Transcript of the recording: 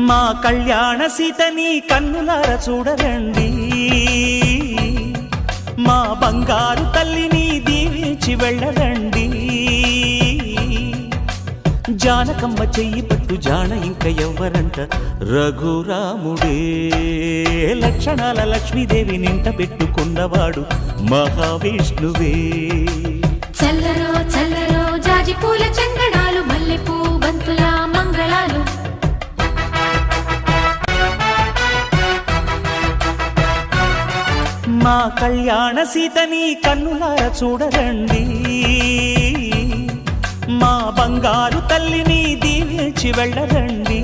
మా కళ్యాణ సీతని కన్నులార చూడరండి, మా బంగారు తల్లిని దీవించి వెళ్ళరండి. జానకమ్మ చెయ్యి పట్టు జాన ఇంక ఎవ్వరంట, రఘురాముడే లక్షణాల లక్ష్మీదేవి నింట పెట్టుకున్నవాడు మహావిష్ణువే. చల్లరో చల్లరో జాజి పూల చందనాలు, మల్లెపూ బంతుల మంగళాలు. మా కళ్యాణ సీతని కన్నులార చూడరండి, మా బంగారు తల్లిని దీవించి వెళ్ళరండి.